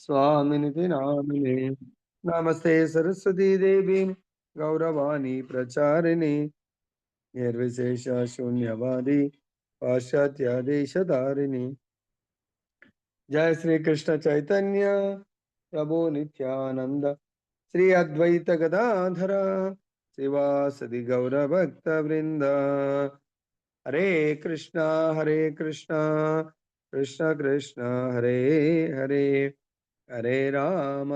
स्वामिनिति नामिने। नमस्ते सरस्वती देवी गौरवाणी प्रचारिणे निर्विशेष शून्यवादी पाश्चात्य देशधारिणी। जय श्री कृष्ण चैतन्य प्रभु नित्यानंद श्री अद्वैत गदाधर श्रीवासदि गौर भक्त वृंद। हरे कृष्णा कृष्ण कृष्ण हरे हरे, हरे राम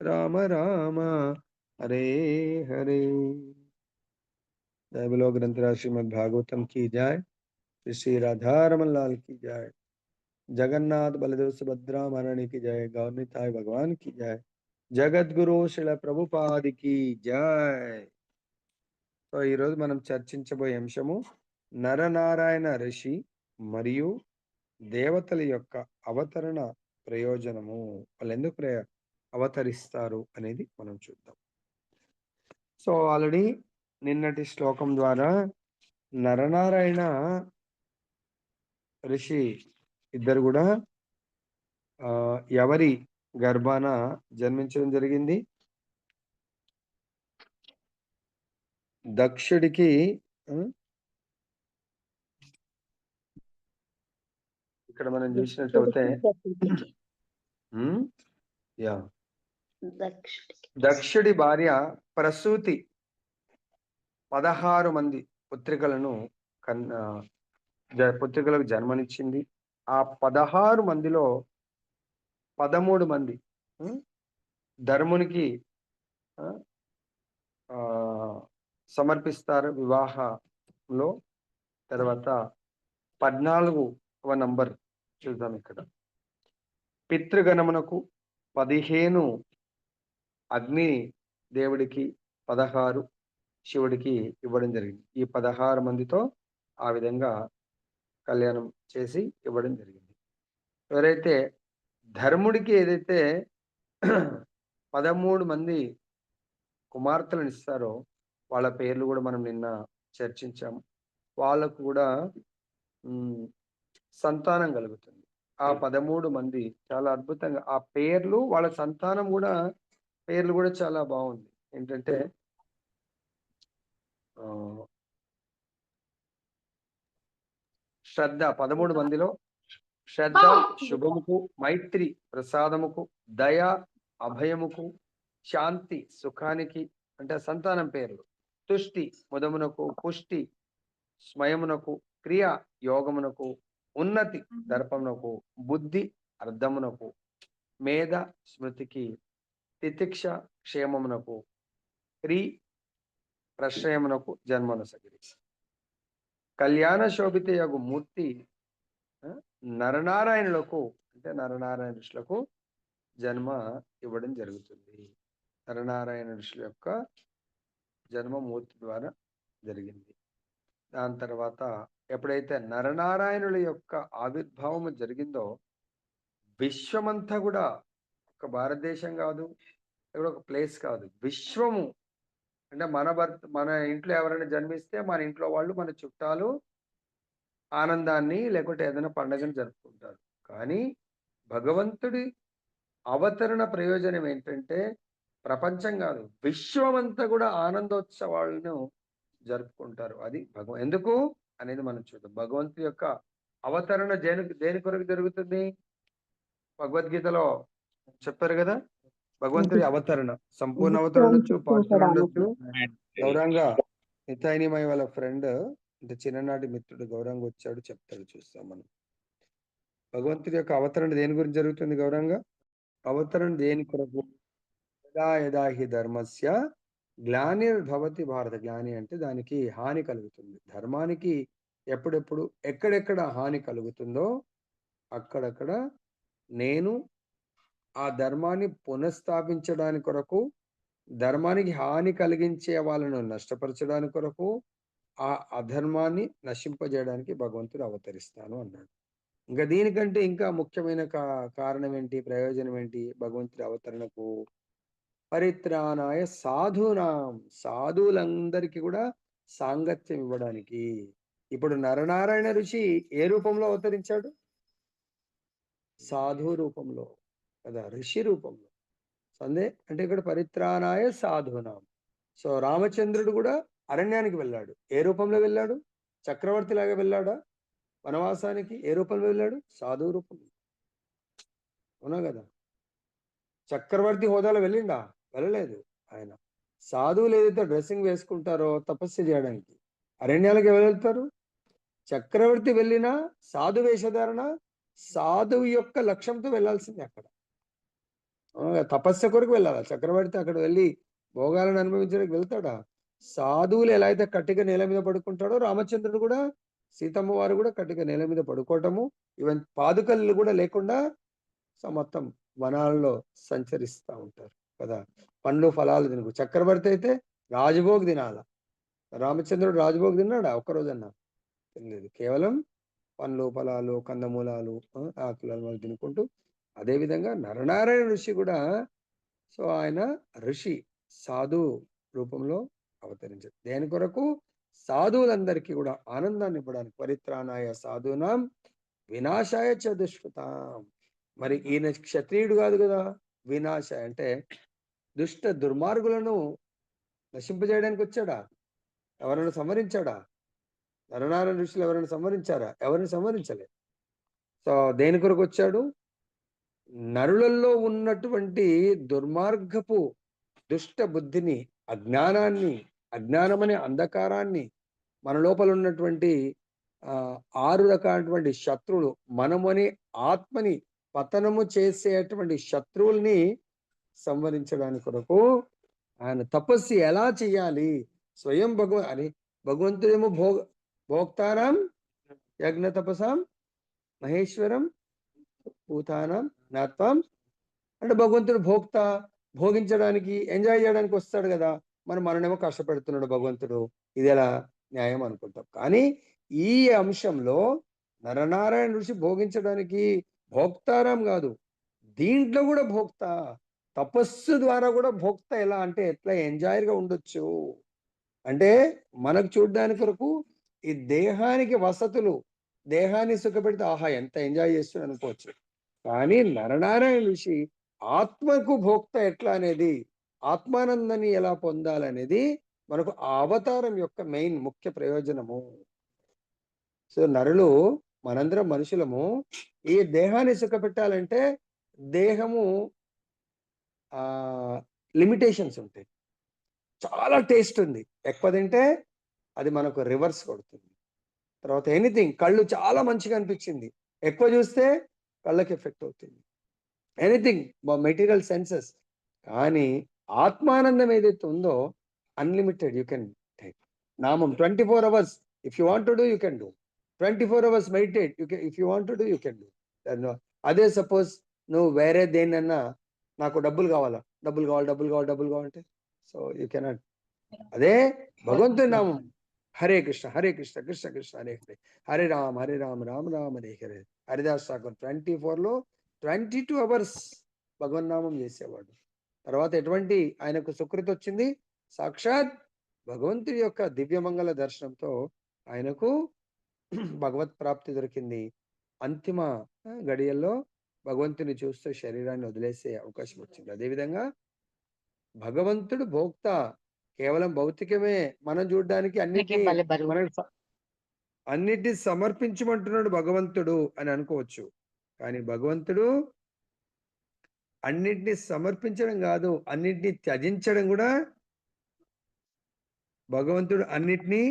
राम राम हरे हरे। जय बोलो ग्रंथराज श्रीमद् भागवतम की जय। श्री राधा रमन लाल की जय। जगन्नाथ बलदेव सुभद्रा महारानी की जय। गौरनिताय भगवान की जय। जगत गुरु श्रील ప్రభుపాద की जय। సో ఈరోజు మనం చర్చించబోయే అంశము నరనారాయణ ఋషి మరియు దేవతల యొక్క అవతరణ ప్రయోజనము, వాళ్ళు ఎందుకు అవతరిస్తారు అనేది మనం చూద్దాం. సో ఆల్రెడీ నిన్నటి శ్లోకం ద్వారా నరనారాయణ ఋషి ఇద్దరు కూడా ఎవరి గర్భాన జన్మించడం జరిగింది? దక్షుడికి ఇక్కడ మనం చూసినట్లయితే దక్షుడి భార్య ప్రసూతి 16 మంది పుత్రికలకు జన్మనిచ్చింది. ఆ 16 మందిలో 13 మంది ధర్మునికి సమర్పిస్తారు వివాహంలో. తర్వాత 14వ నంబర్ చూద్దాం. ఇక్కడ పితృగణమునకు 15 అగ్ని దేవుడికి, 16 శివుడికి ఇవ్వడం జరిగింది. ఈ 16 మందితో ఆ విధంగా కళ్యాణం చేసి ఇవ్వడం జరిగింది. ఎవరైతే ధర్ముడికి ఏదైతే 13 మంది కుమార్తెలను ఇస్తారో వాళ్ళ పేర్లు కూడా మనం నిన్న చర్చించాము. వాళ్ళకు కూడా సంతానం కలుగుతుంది. ఆ 13 మంది చాలా అద్భుతంగా ఆ పేర్లు, వాళ్ళ సంతానం కూడా పేర్లు కూడా చాలా బాగుంది. ఏంటంటే శ్రద్ధ 13 మందిలో శ్రద్ధ శుభముకు, మైత్రి ప్రసాదముకు, దయ అభయముకు, శాంతి సుఖానికి అంటే సంతానం పేర్లు, తుష్టి ముదమునకు, పుష్టి స్మయమునకు, క్రియ యోగమునకు, ఉన్నతి దర్పమునకు, బుద్ధి అర్థమునకు, మేధ స్మృతికి, తితిక్ష క్షేమమునకు, క్రీ ప్రశ్రయమునకు జన్మనొసగిరి. కళ్యాణ శోభిత యగు మూర్తి నరనారాయణులకు అంటే నరనారాయణ ఋషులకు జన్మ ఇవ్వడం జరుగుతుంది. నరనారాయణ ఋషుల యొక్క జన్మమూర్తి ద్వారా జరిగింది. దాని తర్వాత ఎప్పుడైతే నరనారాయణుల యొక్క ఆవిర్భావము జరిగిందో విశ్వమంతా కూడా, ఒక భారతదేశం కాదు, ఇక్కడ ఒక ప్లేస్ కాదు, విశ్వము అంటే మన ఇంట్లో ఎవరైనా జన్మిస్తే మన ఇంట్లో వాళ్ళు, మన చుట్టాలు ఆనందాన్ని లేకుంటే ఏదైనా పండుగను జరుపుకుంటారు. కానీ భగవంతుడి అవతరణ ప్రయోజనం ఏంటంటే ప్రపంచం కాదు, విశ్వమంతా కూడా ఆనందోత్సవాలను జరుపుకుంటారు. అది ఎందుకు అనేది మనం చూద్దాం. భగవంతుడి యొక్క అవతరణ దేని కొరకు జరుగుతుంది? భగవద్గీతలో చెప్పారు కదా, భగవంతుడి అవతరణ సంపూర్ణ అవతరణ ఉండొచ్చు, పార్షల్ ఉండొచ్చు. గౌరంగా నితాయినిమయ వాళ్ళ ఫ్రెండ్ అంటే చిన్ననాటి మిత్రుడు గౌరంగా వచ్చాడు, చెప్తాడు, చూస్తాం మనం. భగవంతుడి యొక్క అవతరణ దేని గురించి జరుగుతుంది? గౌరంగా అవతరణ దేని కొరకు? యదా యదా హి ధర్మస్య గ్లానిర్భవతి భారత. గ్లాని అంటే దానికి హాని కలుగుతుంది. ధర్మానికి ఎప్పుడెప్పుడు ఎక్కడెక్కడ హాని కలుగుతుందో అక్కడక్కడ నేను ఆ ధర్మాన్ని పునఃస్థాపించడానికి కొరకు, ధర్మానికి హాని కలిగించే వాళ్ళను నష్టపరచడానికి కొరకు, ఆ అధర్మాన్ని నశింపజేయడానికి భగవంతుడు అవతరిస్తాను అన్నాడు. ఇంకా దీనికంటే ఇంకా ముఖ్యమైన కారణం ఏంటి, ప్రయోజనం ఏంటి భగవంతుడి అవతరణకు? పరిత్రాణాయ సాధూనాం, సాధువులందరికీ కూడా సాంగత్యం ఇవ్వడానికి. ఇప్పుడు నరనారాయణ ఋషి ఏ రూపంలో అవతరించాడు? సాధు రూపంలో. కదా, ఋషి రూపంలో. అంటే ఇక్కడ పరిత్రాణాయ సాధూనాం. సో రామచంద్రుడు కూడా అరణ్యానికి వెళ్ళాడు. ఏ రూపంలో వెళ్ళాడు? చక్రవర్తి లాగా వెళ్ళాడా? వనవాసానికి ఏ రూపంలో వెళ్ళాడు? సాధువు రూపంలో. అవునా కదా? చక్రవర్తి హోదాలో వెళ్ళిండా? వెళ్ళలేదు. ఆయన సాధువులు ఏదైతే డ్రెస్సింగ్ వేసుకుంటారో తపస్సు చేయడానికి అరణ్యాలకు ఎవరు వెళ్తారు? చక్రవర్తి వెళ్ళినా సాధు వేషధారణ, సాధువు యొక్క లక్ష్యంతో వెళ్ళాల్సిందే అక్కడ. తపస్సు కొరకు వెళ్ళాలా చక్రవర్తి? అక్కడ వెళ్ళి భోగాలను అనుభవించడానికి వెళ్తాడా? సాధువులు ఎలా అయితే కట్టిగా నేల మీద పడుకుంటాడో రామచంద్రుడు కూడా, సీతమ్మ వారు కూడా కట్టిగా నేల మీద పడుకోవటము, ఈవెన్ పాదుకలు కూడా లేకుండా మొత్తం వనాల్లో సంచరిస్తూ ఉంటారు కదా. పండ్లు ఫలాలు తినకు. చక్రవర్తి అయితే రాజభోగ్ తినాల. రామచంద్రుడు రాజభోగ్ తిన్నాడా ఒక్కరోజన్నా? తినలేదు. కేవలం పండ్లు ఫలాలు కందమూలాలు ఆకులను తినుకుంటూ. అదేవిధంగా నరనారాయణ ఋషి కూడా, సో ఆయన ఋషి సాధు రూపంలో అవతరించారు. దేని కొరకు? సాధువులందరికీ కూడా ఆనందాన్ని ఇవ్వడానికి. పరిత్రాణాయ సాధూనాం వినాశాయ చ దుష్కృతాం. మరి ఈయన క్షత్రియుడు కాదు కదా. వినాశాయ అంటే దుష్ట దుర్మార్గులను నశింపజేయడానికి వచ్చాడా? ఎవరైనా సంహరించాడా? నరనారాయణ ఋషులు ఎవరైనా సంహరించారా? ఎవరిని సంహరించలే. సో దేని కొరకు వచ్చాడు? నరులలో ఉన్నటువంటి దుర్మార్గపు దుష్ట బుద్ధిని, అజ్ఞానాన్ని, అజ్ఞానమనే అంధకారాన్ని, మన లోపల ఉన్నటువంటి 6 రకాలటువంటి శత్రువులు, మనమని ఆత్మని పతనము చేసేటువంటి శత్రువుల్ని సంహరించడానికి కొరకు ఆయన తపస్సు ఎలా చేయాలి? స్వయం భగవంతుడేమో భోక్తారాం యజ్ఞ తపసాం మహేశ్వరం భూతానం జ్ఞాత్వం. అంటే భగవంతుడు భోక్త, భోగించడానికి, ఎంజాయ్ చేయడానికి వస్తాడు కదా. మననేమో కష్టపెడుతున్నాడు భగవంతుడు. ఇది ఎలా న్యాయం అనుకుంటాం. కానీ ఈ అంశంలో నరనారాయణ ఋషి భోగించడానికి భోక్తారాం కాదు, దీంట్లో కూడా భోక్త. తపస్సు ద్వారా కూడా భోక్త. ఎలా అంటే ఎట్లా ఎంజాయ్గా ఉండొచ్చు అంటే, మనకు చూడడానికి కొరకు ఈ దేహానికి వసతులు, దేహాన్ని సుఖపెడితే ఆహా ఎంత ఎంజాయ్ చేస్తుంది అనుకోవచ్చు. కానీ నరనారాయణ ఋషి ఆత్మకు భోక్త ఎట్లా అనేది, ఆత్మానందాన్ని ఎలా పొందాలనేది మనకు ఆ అవతారం యొక్క మెయిన్ ముఖ్య ప్రయోజనము. సో నరులు, మనందరం మనుషులము, ఈ దేహాన్ని సుఖపెట్టాలంటే దేహము లిమిటేషన్స్ ఉంటాయి. చాలా టేస్ట్ ఉంది, ఎక్కువ తింటే అది మనకు రివర్స్ కొడుతుంది. తర్వాత ఎనీథింగ్, కళ్ళు చాలా మంచిగా అనిపించింది, ఎక్కువ చూస్తే కళ్ళకి ఎఫెక్ట్ అవుతుంది. Anything material senses. కానీ ఆత్మానందం ఏదైతే ఉందో అన్లిమిటెడ్, యూ కెన్ టేక్. నామం 24 hours if you want to do you can do. 24 hours meditate if you want to do you can do. అదే సపోజ్ నువ్వు వేరే దేన్నన్నా, నాకు డబ్బులు కావాలా, డబ్బులు కావాలంటే సో యూ కెనాట్. అదే భగవంతుడి నామం హరే కృష్ణ కృష్ణ కృష్ణ హరే హరే, హరే రామ రామ రామ హరే హరే. హరిదాస్ ఠాకూర్ 24లో 22 hours భగవన్నామం చేసేవాడు. తర్వాత ఎటువంటి ఆయనకు సుకృతి వచ్చింది? సాక్షాత్ భగవంతుడి యొక్క దివ్యమంగళ దర్శనంతో ఆయనకు భగవత్ ప్రాప్తి దొరికింది. అంతిమ గడియల్లో భగవంతుని చూస్తూ శరీరాన్ని వదిలేసే అవకాశం వచ్చింది. అదేవిధంగా భగవంతుడు భోక్త, కేవలం భౌతికమే మనం చూడడానికి అన్నిటినీ సమర్పించమంటున్నాడు భగవంతుడు అని అనుకోవచ్చు. కానీ భగవంతుడు అన్నిటినీ సమర్పించడం కాదు, అన్నిటినీ త్యజించడం కూడా. భగవంతుడు అన్నిటినీ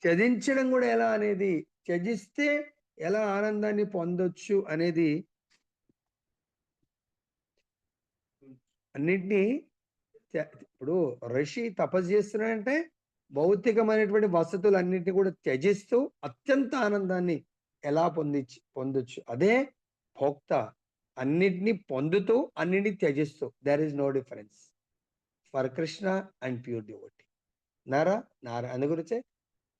త్యజించడం కూడా ఎలా అనేది, త్యజిస్తే ఎలా ఆనందాన్ని పొందొచ్చు అనేది, అన్నిటినీ. ఇప్పుడు ఋషి తపస్సు చేస్తున్నాడంటే భౌతికమైనటువంటి వసతులు అన్నిటిని కూడా త్యజిస్తూ అత్యంత ఆనందాన్ని ఎలా పొందొచ్చు. అదే భోక్త, అన్నిటినీ పొందుతూ అన్నిటిని త్యజిస్తూ. There is no difference for Krishna and pure devotee. అందు గురించే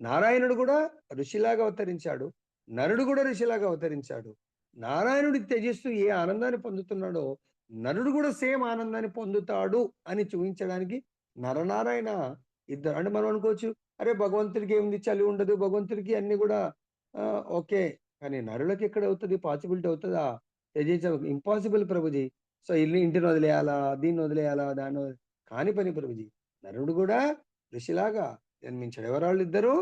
నారాయణుడు కూడా ఋషిలాగా అవతరించాడు, నరుడు కూడా ఋషిలాగా అవతరించాడు. నారాయణుడి త్యజిస్తూ ఏ ఆనందాన్ని పొందుతున్నాడో నరుడు కూడా సేమ్ ఆనందాన్ని పొందుతాడు అని చూపించడానికి నరనారాయణ ఇద్దరు. అంటే మనం అనుకోవచ్చు, అరే భగవంతుడికి ఏముంది, చలి ఉండదు, భగవంతుడికి అన్ని కూడా ఓకే. కానీ నరులకి ఎక్కడ అవుతుంది? పాసిబిలిటీ అవుతుందా? త్యజించ ఇంపాసిబుల్ ప్రభుజీ. సో ఇంటిని వదిలేయాలా, దీన్ని వదిలేయాలా, దాన్ని కాని పని ప్రభుజీ. నరుడు కూడా ఋషిలాగా జన్మించాడు. ఎవరు వాళ్ళు ఇద్దరు?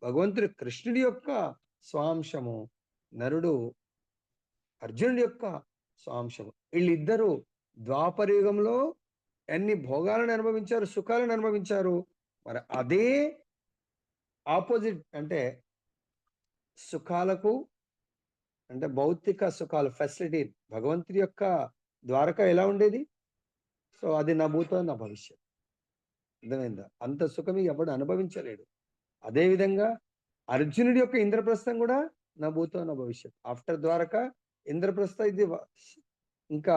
భగవంతుడు కృష్ణుడి యొక్క స్వాంశము, నరుడు అర్జునుడి యొక్క స్వాంశము. వీళ్ళిద్దరూ ద్వాపరయుగంలో ఎన్ని భోగాలను అనుభవించారు, సుఖాలను అనుభవించారు. మరి అదే ఆపోజిట్ అంటే సుఖాలకు, అంటే భౌతిక సుఖాలు, ఫెసిలిటీ, భగవంతుడి యొక్క ద్వారక ఎలా ఉండేది? సో అది నా భూతో నా భవిష్యత్. అర్థమైందా? అంత సుఖం ఎవడు అనుభవించలేడు. అదేవిధంగా అర్జునుడి యొక్క ఇంద్రప్రస్థం కూడా నా భూతో నా భవిష్యత్. ఆఫ్టర్ ద్వారక ఇంద్రప్రస్థ ఇది ఇంకా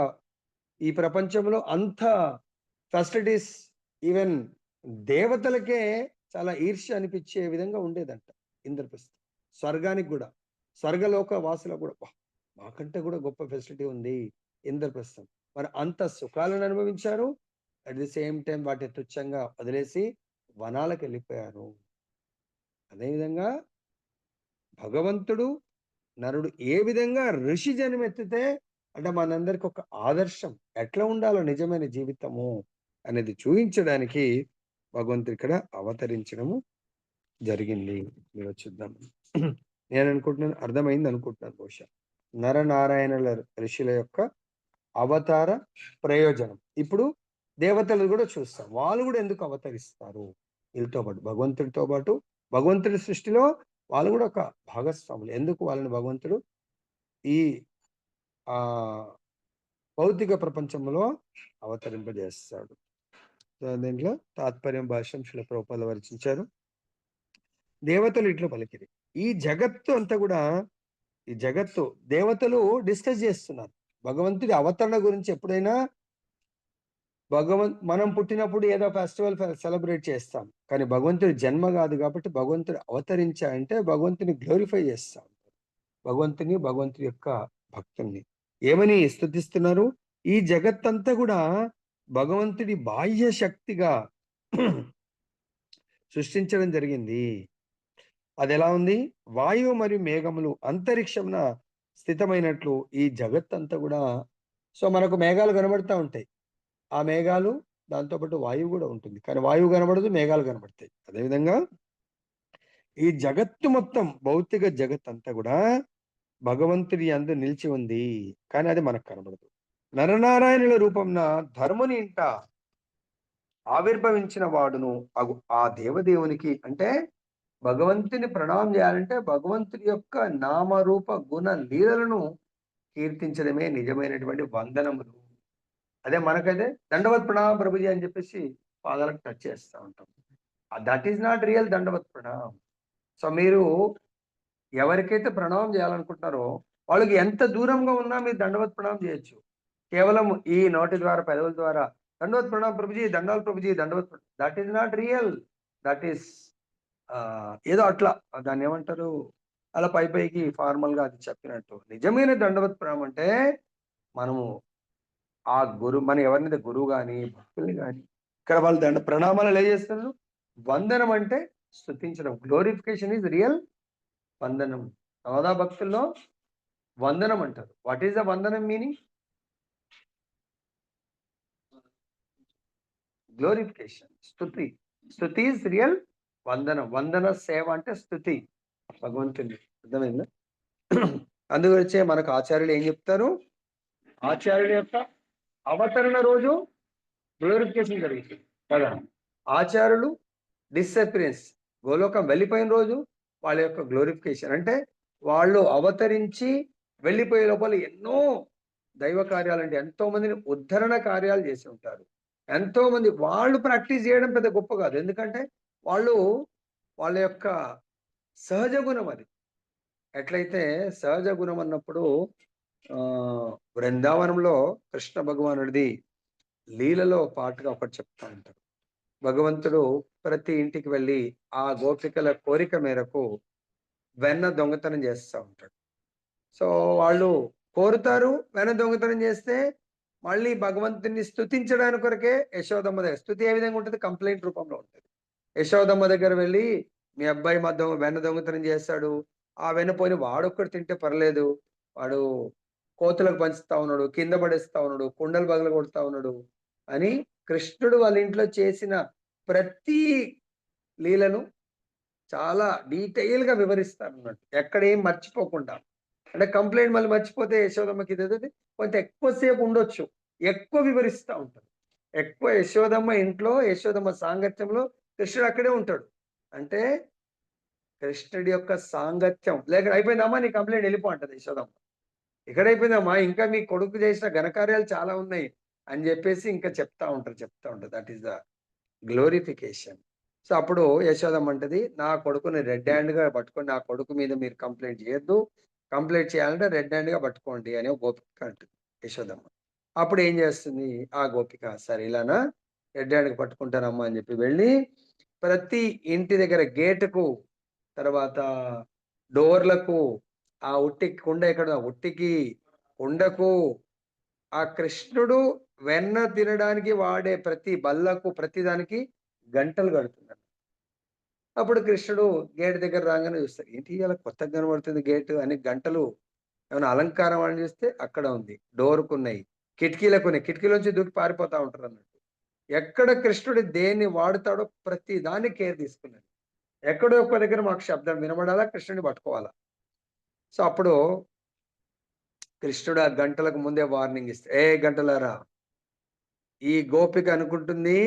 ఈ ప్రపంచంలో అంత ఫెసిలిటీస్, ఈవెన్ దేవతలకే చాలా ఈర్ష్య అనిపించే విధంగా ఉండేదంట ఇంద్రప్రస్థం. స్వర్గానికి కూడా, స్వర్గలోక వాసులకు కూడా మాకంటే కూడా గొప్ప ఫెసిలిటీ ఉంది ఇంద్రప్రస్థం. మరి అంత సుఖాలను అనుభవించారు. అట్ ది సేమ్ టైం వాటి తుచ్చంగా వదిలేసి వనాలకు వెళ్ళిపోయారు. అదేవిధంగా భగవంతుడు నరుడు ఏ విధంగా ఋషి జన్మెత్తితే అంటే మనందరికి ఒక ఆదర్శం, ఎట్లా ఉండాలో నిజమైన జీవితము అనేది చూపించడానికి భగవంతుడు ఇక్కడ అవతరించడము జరిగింది. మీరు చూద్దాం. నేను అనుకుంటున్నాను అర్థమైంది అనుకుంటున్నాను. బహుశా నరనారాయణుల ఋషుల యొక్క అవతార ప్రయోజనం. ఇప్పుడు దేవతలు కూడా చూస్తాం, వాళ్ళు కూడా ఎందుకు అవతరిస్తారు వీళ్ళతో పాటు, భగవంతుడితో పాటు. భగవంతుడి సృష్టిలో వాళ్ళు కూడా ఒక భాగస్వాములు. ఎందుకు వాళ్ళని భగవంతుడు ఈ భౌతిక ప్రపంచంలో అవతరింపజేస్తాడు? దీంట్లో తాత్పర్యం భాష్యం శ్రీల ప్రభుపాదులు వర్ణించారు. దేవతలు ఇట్లా పలికిరి. ఈ జగత్తు అంతా కూడా, ఈ జగత్తు దేవతలు డిస్కస్ చేస్తున్నారు భగవంతుడి అవతరణ గురించి. ఎప్పుడైనా మనం పుట్టినప్పుడు ఏదో ఫెస్టివల్ సెలబ్రేట్ చేస్తాం, కానీ భగవంతుడి జన్మ కాదు కాబట్టి భగవంతుడు అవతరించాయంటే భగవంతుని గ్లోరిఫై చేస్తాం. భగవంతుడి యొక్క భక్తుల్ని ఏమని స్తుతిస్తున్నారు? ఈ జగత్తంతా కూడా భగవంతుడి బాహ్య శక్తిగా సృష్టించడం జరిగింది. అది ఎలా ఉంది? వాయువు మరియు మేఘములు అంతరిక్షమున స్థితమైనట్లు ఈ జగత్తంతా కూడా. సో మనకు మేఘాలు కనబడతా ఉంటాయి, ఆ మేఘాలు దాంతోపాటు వాయువు కూడా ఉంటుంది, కానీ వాయువు కనబడదు, మేఘాలు కనబడతాయి. అదేవిధంగా ఈ జగత్తు మొత్తం, భౌతిక జగత్ అంతా కూడా భగవంతుడి యందు నిలిచి ఉంది, కానీ అది మనకు కనబడదు. నరనారాయణుల రూపంన ధర్ముని ఇంట ఆవిర్భవించిన వాడును ఆ దేవదేవునికి, అంటే భగవంతుని ప్రణామం చేయాలంటే భగవంతుడి యొక్క నామరూప గుణ లీలలను కీర్తించడమే నిజమైనటువంటి వందనములు. అదే మనకైతే దండవత్ ప్రణామం ప్రభుజీ అని చెప్పేసి పాదాలకు టచ్ చేస్తూ ఉంటాం. దట్ ఈస్ నాట్ రియల్ దండవత్ ప్రణామం. సో మీరు ఎవరికైతే ప్రణామం చేయాలనుకుంటున్నారో వాళ్ళకి ఎంత దూరంగా ఉన్నా మీరు దండవత్ ప్రణామం చేయొచ్చు. కేవలం ఈ నోటి ద్వారా, పెదవుల ద్వారా దండవత్ ప్రణామం ప్రభుజీ, దండాలు ప్రభుజీ, దండవత్, that is not real. That is ఏదో అట్లా, దాన్ని ఏమంటారు, అలా పైకి ఫార్మల్ గా అది చెప్పినట్టు. నిజమైన దండవత్ ప్రణామం అంటే మనము ఆ మన ఎవరినైతే గురువు కానీ భక్తుల్ని కానీ, ఇక్కడ వాళ్ళు ప్రణామాలు ఎలా చేస్తున్నారు? వందనం అంటే స్తుతించడం. గ్లోరిఫికేషన్ ఈజ్ రియల్ వందనం. నవదా భక్తుల్లో వందనం అంటారు. వాట్ ఈస్ ద వందనం మీనింగ్? గ్లోరిఫికేషన్, స్తుతి. స్తుతి ఈజ్ రియల్ వందనం. వందన సేవ అంటే స్తుతి భగవంతుని. అర్థమైందా? అందువచ్చే మనకు ఆచార్యులు ఏం చెప్తారు? ఆచార్యుల యొక్క అవతరణ రోజు గ్లోరిఫికేషన్ జరుగుతుంది కదా. ఆచార్యులు డిసపిరెన్స్, గోలోకం వెళ్ళిపోయిన రోజు వాళ్ళ యొక్క గ్లోరిఫికేషన్. అంటే వాళ్ళు అవతరించి వెళ్ళిపోయే లోపల ఎన్నో దైవ కార్యాలు, అంటే ఎంతో మందిని ఉద్ధరణ కార్యాలు చేసి ఉంటారు. ఎంతో మంది వాళ్ళు ప్రాక్టీస్ చేయడం పెద్ద గొప్ప కాదు, ఎందుకంటే వాళ్ళ యొక్క సహజ గుణం అది. ఎట్లయితే సహజ గుణం అన్నప్పుడు బృందావనంలో కృష్ణ భగవానుడిది లీలలో పాటుగా ఒకటి చెప్తా ఉంటారు. భగవంతుడు ప్రతి ఇంటికి వెళ్ళి ఆ గోపికల కోరిక మేరకు వెన్న దొంగతనం చేస్తూ ఉంటాడు. సో వాళ్ళు కోరుతారు, వెన్న దొంగతనం చేస్తే మళ్ళీ భగవంతుని స్తుతించడానికి కొరకే యశోదమ్మ దగ్గర, స్తుతి ఏ విధంగా ఉంటుంది? కంప్లైంట్ రూపంలో ఉంటుంది. యశోదమ్మ దగ్గర వెళ్ళి, మీ అబ్బాయి వెన్న దొంగతనం చేస్తాడు, ఆ వెన్న పోయి వాడొక్కడు తింటే పర్లేదు, వాడు కోతులకు పంచుతా ఉన్నాడు, కింద పడేస్తా ఉన్నాడు, కుండలు పగల కొడతా ఉన్నాడు అని కృష్ణుడు వాళ్ళ ఇంట్లో చేసిన ప్రతి లీలను చాలా డీటెయిల్ గా వివరిస్తారు అన్నట్టు, ఎక్కడ ఏం మర్చిపోకుండా. అంటే కంప్లైంట్ మళ్ళీ మర్చిపోతే యశోదమ్మకి ఇది కొంత ఎక్కువసేపు ఉండొచ్చు, ఎక్కువ వివరిస్తూ ఉంటారు. ఎక్కువ యశోదమ్మ ఇంట్లో, యశోదమ్మ సాంగత్యంలో కృష్ణుడు అక్కడే ఉంటాడు. అంటే కృష్ణుడి యొక్క సాంగత్యం లేక అయిపోయిందమ్మా నీ కంప్లైంట్ వెళ్ళిపో అంటది యశోదమ్మ. ఇక్కడైపోయిందమ్మా ఇంకా మీ కొడుకు చేసిన ఘనకార్యాలు చాలా ఉన్నాయి అని చెప్పేసి ఇంకా చెప్తా ఉంటారు. That is the glorification. So అప్పుడు యశోదమ్మ అంటది, నా కొడుకుని రెడ్ హ్యాండ్ గా పట్టుకొని, నా కొడుకు మీద మీరు కంప్లైంట్ చేయొద్దు, కంప్లైంట్ చేయాలంటే రెడ్ హ్యాండ్ గా పట్టుకోండి అని గోపిక అంటుంది యశోదమ్మ. అప్పుడు ఏం చేస్తుంది ఆ గోపిక, సరే ఇలానా రెడ్ హ్యాండ్ గా పట్టుకుంటానమ్మా అని చెప్పి వెళ్ళి ప్రతి ఇంటి దగ్గర గేటుకు, తర్వాత డోర్లకు, ఆ ఉట్టి కుండ ఎక్కడ ఉట్టికి కుండకు, ఆ కృష్ణుడు వెన్న తినడానికి వాడే ప్రతి బల్లకు ప్రతి దానికి గంటలు కడుతున్నాడు. అప్పుడు కృష్ణుడు గేట్ దగ్గర రాగానే చూస్తాడు, ఏంటి ఇలా కొత్తగా కనబడుతుంది గేటు అని. గంటలు ఏమైనా అలంకారం అని చూస్తే అక్కడ ఉంది, డోర్కు ఉన్నాయి, కిటికీలకు ఉన్నాయి, కిటికీలోంచి దూకి పారిపోతా ఉంటారు అన్నట్టు. ఎక్కడ కృష్ణుడు దేన్ని వాడుతాడో ప్రతి దాన్ని కేర్ తీసుకున్నాడు. ఎక్కడో ఒక్క దగ్గర మాకు శబ్దం వినబడాలా, కృష్ణుడిని పట్టుకోవాలా. సో అప్పుడు కృష్ణుడు ఆ గంటలకు ముందే వార్నింగ్ ఇస్తే, ఏ గంటలారా, ఈ గోపిక అనుకుంటుంది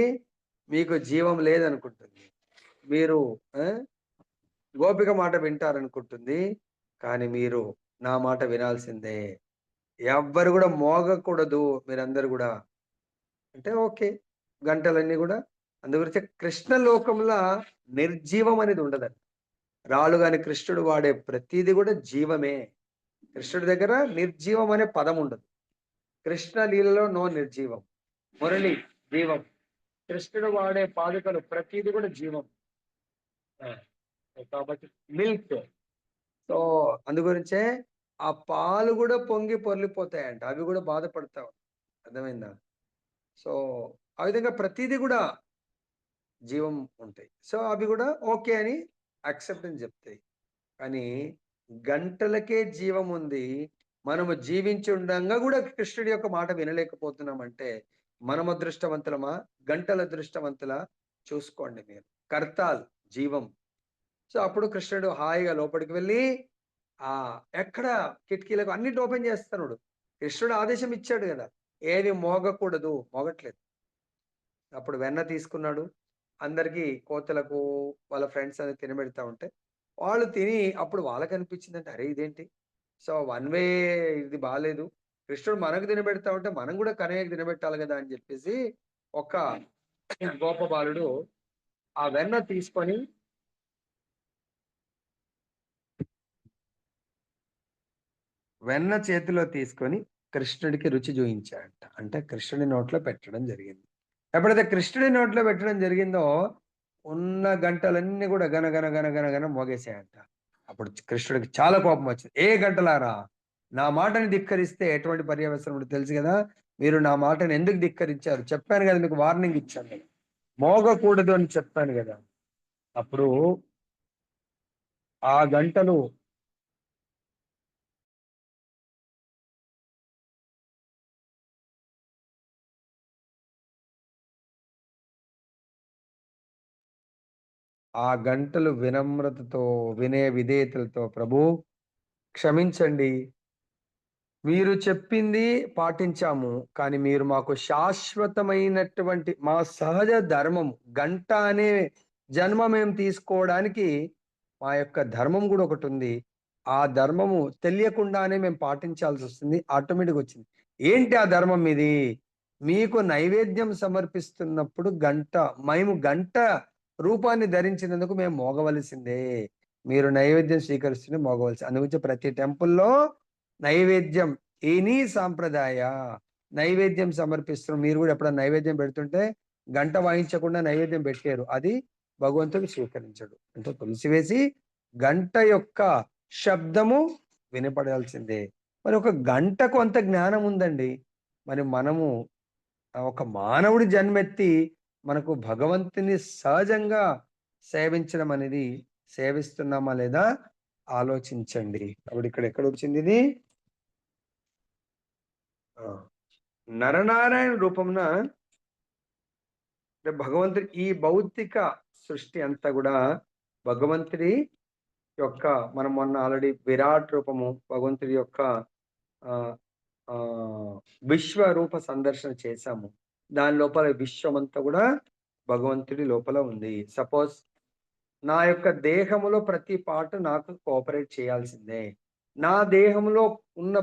మీకు జీవం లేదనుకుంటుంది, మీరు గోపిక మాట వింటారనుకుంటుంది, కానీ మీరు నా మాట వినాల్సిందే, ఎవ్వరు కూడా మోగకూడదు మీరందరూ కూడా. అంటే ఓకే, గంటలన్నీ కూడా అందుగురించి కృష్ణ లోకంలో నిర్జీవం అనేది ఉండదండి. రాళ్ళు గాని కృష్ణుడు వాడే ప్రతిదీ కూడా జీవమే. కృష్ణుడి దగ్గర నిర్జీవం అనే పదం ఉండదు. కృష్ణ లీలలో నో నిర్జీవం. మురళి జీవం. కృష్ణుడు వాడే పాదుకలు ప్రతిదీ కూడా జీవం. కాబట్టి మిల్క్. సో అందుగురించే ఆ పాలు కూడా పొంగి పొర్లిపోతాయంట, అవి కూడా బాధపడతావు. అర్థమైందా? సో ఆ విధంగా ప్రతిదీ కూడా జీవం ఉంటాయి. సో అవి కూడా ఓకే అని యాక్సెప్టెన్స్ చెప్తాయి. కానీ గంటలకే జీవం ఉంది, మనము జీవించి ఉండంగా కూడా కృష్ణుడి యొక్క మాట వినలేకపోతున్నామంటే మనము అదృష్టవంతులమా, గంటల అదృష్టవంతులా? చూసుకోండి మీరు. కర్తాల్ జీవం. సో అప్పుడు కృష్ణుడు హాయిగా లోపలికి వెళ్ళి ఎక్కడ కిటికీలకు అన్నిటి ఓపెన్ చేస్తున్నాడు. కృష్ణుడు ఆదేశం ఇచ్చాడు కదా, ఏది మోగకూడదు, మోగట్లేదు. అప్పుడు వెన్న తీసుకున్నాడు, అందరికీ కోతలకు వాళ్ళ ఫ్రెండ్స్ అనేది తినబెడతా ఉంటే వాళ్ళు తిని అప్పుడు వాళ్ళకి అనిపించిందంటే, అరే ఇదేంటి, సో వన్ వే ఇది బాగాలేదు, కృష్ణుడు మనకు తినబెడతా ఉంటే మనం కూడా కనయ్యకు తినబెట్టాలి కదా అని చెప్పేసి ఒక గోప బాలుడు ఆ వెన్న తీసుకొని వెన్న చేతిలో తీసుకొని కృష్ణుడికి రుచి చూయించాడంట. అంటే కృష్ణుడి నోట్లో పెట్టడం జరిగింది. ఎప్పుడైతే కృష్ణుడి నోట్లో పెట్టడం జరిగిందో ఉన్న గంటలన్నీ కూడా గన గన గన గన గన మోగేసాయంట. అప్పుడు కృష్ణుడికి చాలా కోపం వచ్చింది. ఏ గంటలారా, నా మాటని ధిక్కరిస్తే ఎటువంటి పర్యవసరం తెలుసు కదా, మీరు నా మాటని ఎందుకు ధిక్కరించారు? చెప్పాను కదా, మీకు వార్నింగ్ ఇచ్చాను కదా, మోగకూడదు అని చెప్పాను కదా. అప్పుడు ఆ గంటలు వినమ్రతతో, వినయ విధేయతలతో, ప్రభు క్షమించండి, మీరు చెప్పింది పాటించాము, కానీ మీరు మాకు శాశ్వతమైనటువంటి మా సహజ ధర్మము గంట అనే జన్మ మేము తీసుకోవడానికి మా యొక్క ధర్మం కూడా ఒకటి ఉంది. ఆ ధర్మము తెలియకుండానే మేము పాటించాల్సి వస్తుంది, ఆటోమేటిక్ వచ్చింది. ఏంటి ఆ ధర్మం ఇది? మీకు నైవేద్యం సమర్పిస్తున్నప్పుడు మేము గంట రూపాన్ని ధరించినందుకు మేము మోగవలసిందే. మీరు నైవేద్యం స్వీకరిస్తూనే మోగవలసి. అందుగురించి ప్రతి టెంపుల్లో నైవేద్యం ఎనీ సాంప్రదాయ నైవేద్యం సమర్పిస్తున్నాం. మీరు కూడా ఎప్పుడైనా నైవేద్యం పెడుతుంటే గంట వాయించకుండా నైవేద్యం పెట్టారు, అది భగవంతుడు స్వీకరించడు. అంటే తులసి వేసి గంట యొక్క శబ్దము వినపడాల్సిందే. మరి ఒక గంటకు అంత జ్ఞానం ఉందండి. మరి మనము ఒక మానవుడి జన్మెత్తి మనకు భగవంతుని సహజంగా సేవించడం అనేది సేవిస్తున్నామా లేదా ఆలోచించండి. అప్పుడు ఇక్కడ ఎక్కడ వచ్చింది ఇది? ఆ, నరనారాయణ రూపమున అంటే భగవంతుడి ఈ భౌతిక సృష్టి అంతా కూడా భగవంతుడి యొక్క, మనం మొన్న ఆల్రెడీ విరాట్ రూపము భగవంతుడి యొక్క ఆ ఆ విశ్వరూప సందర్శన చేశాము. దాని లోపల విశ్వం అంతా కూడా భగవంతుడి లోపల ఉంది. సపోజ్ నా యొక్క దేహములో ప్రతి పార్ట్ నాకు కోఆపరేట్ చేయాల్సిందే. నా దేహంలో ఉన్న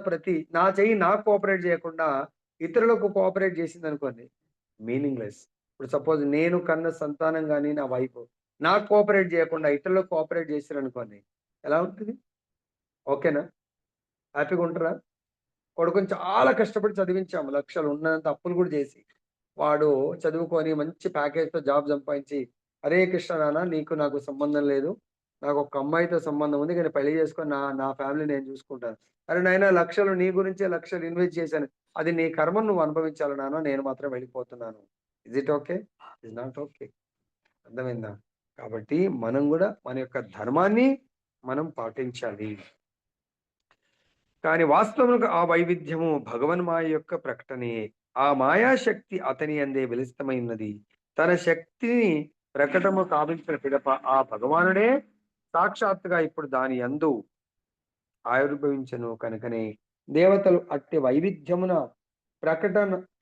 నా చెయ్యి నాకు కోఆపరేట్ చేయకుండా ఇతరులకు కోఆపరేట్ చేసిందనుకోండి, మీనింగ్‌లెస్. ఇప్పుడు సపోజ్ నేను కన్న సంతానం గాని, నా వైఫ్ నాకు కోఆపరేట్ చేయకుండా ఇతరులకు కోఆపరేట్ చేసిరనుకోండి, ఎలా ఉంటది? ఓకేనా? హ్యాపీగా ఉంటారా? కొడుకుని చాలా కష్టపడి చదివించాము. లక్షలు ఉన్నంత అప్పులు కూడా చేసి. వాడు చదువుకొని మంచి ప్యాకేజ్‌తో జాబ్ సంపాదించి, "హరే కృష్ణ నాన్న, నీకు నాకు సంబంధం లేదు. నాకొక అమ్మాయితో సంబంధం ఉంది. కానీ పెళ్లి చేసుకొని నా నా ఫ్యామిలీ నేను చూసుకుంటాను." "అరె నాయనా, లక్షలు నీ గురించే లక్షలు ఇన్వెస్ట్ చేశాను. అది నీ కర్మను నువ్వు అనుభవించాలి నాన్న. నేను మాత్రం వెళ్ళిపోతున్నాను." Is it okay? Is not okay. అర్థమైందా? కాబట్టి మనం గూడా మన యొక్క ధర్మాన్ని మనం పాటించాలి. కానీ వాస్తవముగా ఆ వైవిధ్యము భగవన్మాయ యొక్క ప్రకటనయే. ఆ మాయాశక్తి అతని యందే విలిస్తమైనది. తన శక్తిని ప్రకటము కావించిన పిదప ఆ భగవానుడే సాక్షాత్తుగా ఇప్పుడు దాని యందు ఆవిర్భవించెను కనుకనే దేవతలు అట్టి వైవిధ్యమున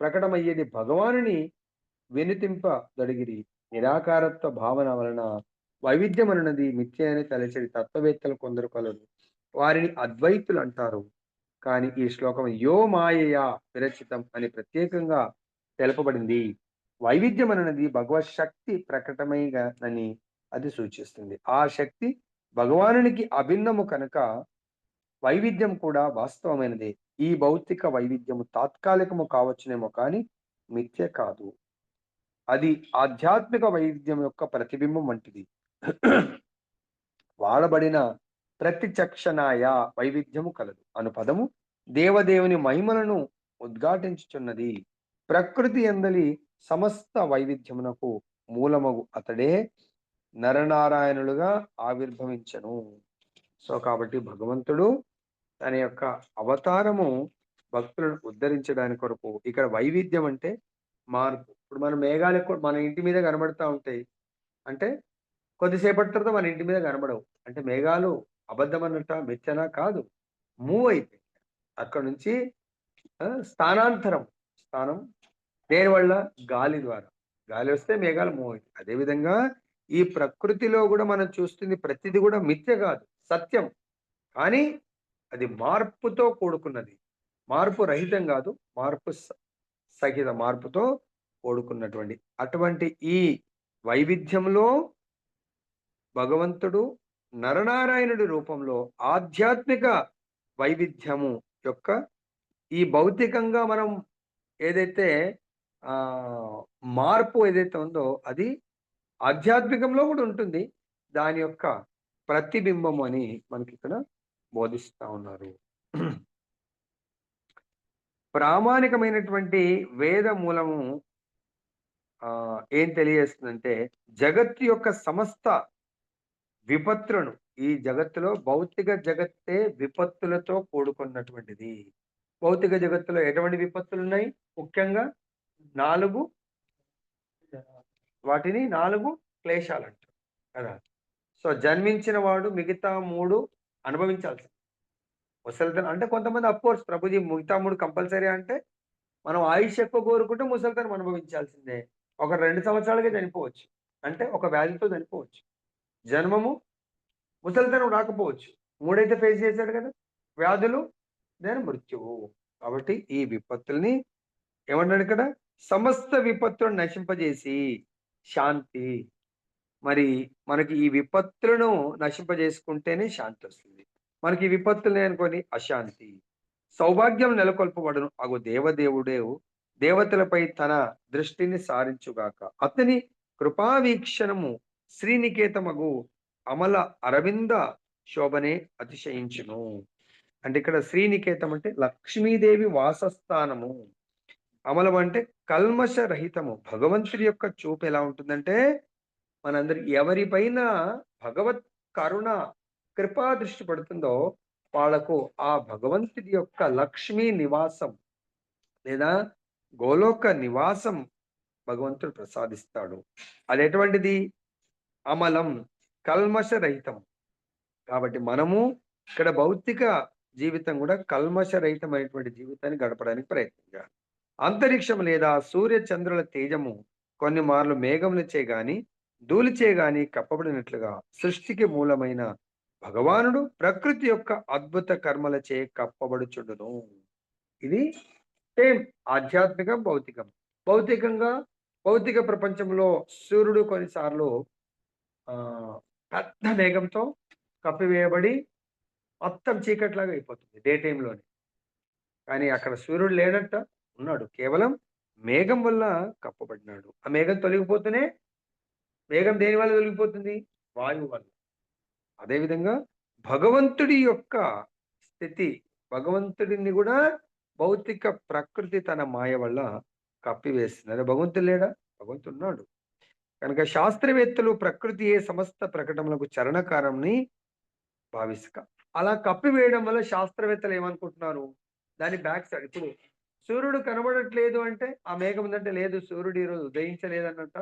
ప్రకటమయ్యేది భగవానుని వినుతింపదొడిగిరి. నిరాకారత్వ భావన వలన వైవిధ్యమనున్నది మిథ్య అని తలచెడి తత్వవేత్తలు కొందరు కలరు. వారిని అద్వైతులు అంటారు. కానీ ఈ శ్లోకం యో మాయయా విరచితం అని ప్రత్యేకంగా తెలపబడింది. వైవిధ్యం అనేది భగవత్ శక్తి ప్రకటమైనని అది సూచిస్తుంది. ఆ శక్తి భగవానునికి అభిన్నము కనుక వైవిధ్యం కూడా వాస్తవమైనదే. ఈ భౌతిక వైవిధ్యము తాత్కాలికము కావచ్చునేమో కానీ మిథ్య కాదు. అది ఆధ్యాత్మిక వైవిధ్యం యొక్క ప్రతిబింబం వంటిది. వాడబడిన ప్రతిచక్షణాయ వైవిధ్యము కలదు అను పదము దేవదేవుని మహిమలను ఉద్ఘాటించుచున్నది. ప్రకృతి ఎందలి సమస్త వైవిధ్యమునకు మూలమగు అతడే నరనారాయణులుగా ఆవిర్భవించను. సో కాబట్టి భగవంతుడు తన యొక్క అవతారము భక్తులను ఉద్ధరించడానికి కొరకు. ఇక్కడ వైవిధ్యం అంటే మార్పు. ఇప్పుడు మన మేఘాలు మన ఇంటి మీద కనబడతా ఉంటాయి. అంటే కొద్దిసేపటి తర్వాత మన ఇంటి మీద కనబడవు. అంటే మేఘాలు అబద్ధం అన్నట్టా? మిథ్యనా? కాదు. మూవ్ అయిపోయాయి. అక్కడి నుంచి స్థానాంతరం. స్థానం దేనివల్ల? గాలి ద్వారా. గాలి వస్తే మేఘాలు మూవ్ అవుతాయి. అదేవిధంగా ఈ ప్రకృతిలో కూడా మనం చూస్తుంది ప్రతిది కూడా మిథ్య కాదు, సత్యం. కానీ అది మార్పుతో కూడుకున్నది. మార్పు రహితం కాదు. మార్పు సహిత మార్పుతో కూడుకున్నటువంటి అటువంటి ఈ వైవిధ్యంలో భగవంతుడు నరనారాయణుడి రూపంలో ఆధ్యాత్మిక వైవిధ్యము యొక్క ఈ భౌతికంగా మనం ఏదైతే ఆ మార్పు ఏదైతే ఉందో అది ఆధ్యాత్మికంలో కూడా ఉంటుంది. దాని యొక్క ప్రతిబింబం అని మనకి ఇక్కడ బోధిస్తా ఉన్నారు. ప్రామాణికమైనటువంటి వేద మూలము ఏం తెలియజేస్తుందంటే జగత్తు యొక్క సమస్త విపత్తులను, ఈ జగత్తులో భౌతిక జగత్తే విపత్తులతో కూడుకున్నటువంటిది. భౌతిక జగత్తులో ఎటువంటి విపత్తులు ఉన్నాయి? ముఖ్యంగా 4 వాటిని 4 క్లేశాలంటారు కదా! సో జన్మించిన వాడు మిగతా 3 అనుభవించాల్సింది. ముసలితనం అంటే కొంతమంది అఫ్‌కోర్స్ ప్రభుజీ మిగతా 3 కంపల్సరీ అంటే మనం ఆయుష్ ఎక్కువ కోరుకుంటే ముసలితనం అనుభవించాల్సిందే. ఒక 2 సంవత్సరాలకే చనిపోవచ్చు. అంటే ఒక వ్యాధితో చనిపోవచ్చు. జన్మము, ముసలితనం రాకపోవచ్చు. 3 అయితే ఫేస్ చేశాడు కదా! వ్యాధులు, దెన్ మృత్యువు. కాబట్టి ఈ విపత్తుల్ని ఏమన్నాడు ఇక్కడ? సమస్త విపత్తులను నశింపజేసి శాంతి. మరి మనకి ఈ విపత్తులను నశింపజేసుకుంటేనే శాంతి వస్తుంది. మనకి ఈ విపత్తులే అనుకోని అశాంతి. సౌభాగ్యం నెలకొల్పబడును. అగు దేవదేవుడే దేవతలపై తన దృష్టిని సారించుగాక. అతని కృపావీక్షణము శ్రీనికేతమగు అమల అరవింద శోభనే అతిశయించును. అంటే ఇక్కడ శ్రీనికేతం అంటే లక్ష్మీదేవి వాసస్థానము. అమలం అంటే కల్మష రహితము. భగవంతుడి యొక్క చూపు ఎలా ఉంటుందంటే మనందరి ఎవరిపైన భగవత్ కరుణ కృపా దృష్టి పడుతుందో వాళ్ళకు ఆ భగవంతుడి యొక్క లక్ష్మీ నివాసం లేదా గోలోక నివాసం భగవంతుడు ప్రసాదిస్తాడు. అది ఎటువంటిది? అమలం, కల్మషరహితం. కాబట్టి మనము ఇక్కడ భౌతిక జీవితం కూడా కల్మషరహితమైనటువంటి జీవితాన్ని గడపడానికి ప్రయత్నించాలి. అంతరిక్షం లేదా సూర్య చంద్రుల తేజము కొన్ని మార్లు మేఘములచే గాని ధూళిచే గాని కప్పబడినట్లుగా సృష్టికి మూలమైన భగవానుడు ప్రకృతి యొక్క అద్భుత కర్మలచే కప్పబడుచుండును. ఇది సేమ్ ఆధ్యాత్మికం, భౌతికం. భౌతికంగా భౌతిక ప్రపంచంలో సూర్యుడు కొన్నిసార్లు పెద్ద మేఘంతో కప్పివేయబడి మొత్తం చీకట్లాగా అయిపోతుంది డే టైంలోనే. కానీ అక్కడ సూర్యుడు లేడంట, ఉన్నాడు. కేవలం మేఘం వల్ల కప్పబడినాడు. ఆ మేఘం తొలగిపోతూనే, మేఘం దేని వల్ల తొలగిపోతుంది? వాయువు వల్ల. అదేవిధంగా భగవంతుడి యొక్క స్థితి, భగవంతుడిని కూడా భౌతిక ప్రకృతి తన మాయ వల్ల కప్పివేస్తుంది. అదే భగవంతుడు లేడా? భగవంతుడు ఉన్నాడు. కనుక శాస్త్రవేత్తలు ప్రకృతియే సమస్త ప్రకటనలకు చరణకారంని భావిస్తా. అలా కప్పివేయడం వల్ల శాస్త్రవేత్తలు ఏమనుకుంటున్నారు? దాని బ్యాక్ సైడ్ ఇప్పుడు సూర్యుడు కనబడట్లేదు అంటే ఆ మేఘం ఉందంటే లేదు సూర్యుడు ఈరోజు ఉదయించలేదన్నట్ట,